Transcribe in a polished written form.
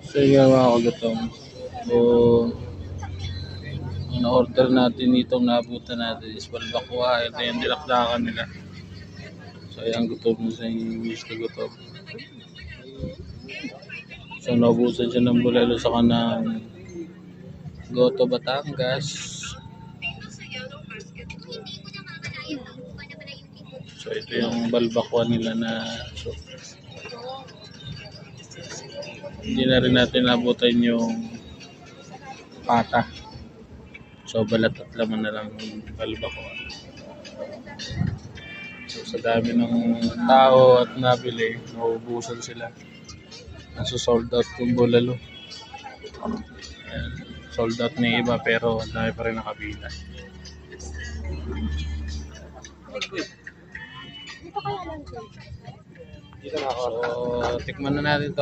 So yun mga kagutom. So, ang na-order natin itong naabutan natin is balbakwa. Ito yung dilakdakan nila. So ayan, gutom na sa English na gutom. So naubusan siya ng bulalo sa kanang Goto Batangas. So ito yung balbakwa nila na so, hindi na rin natin nabutan yung pata. So balat at laman na lang yung balbakwa. So sa dami ng tao at nabili, naubusan sila. Nasa-sold out yung bulalo. Ayan, sold out na iba pero dami pa rin nakabila. So tikman na natin to.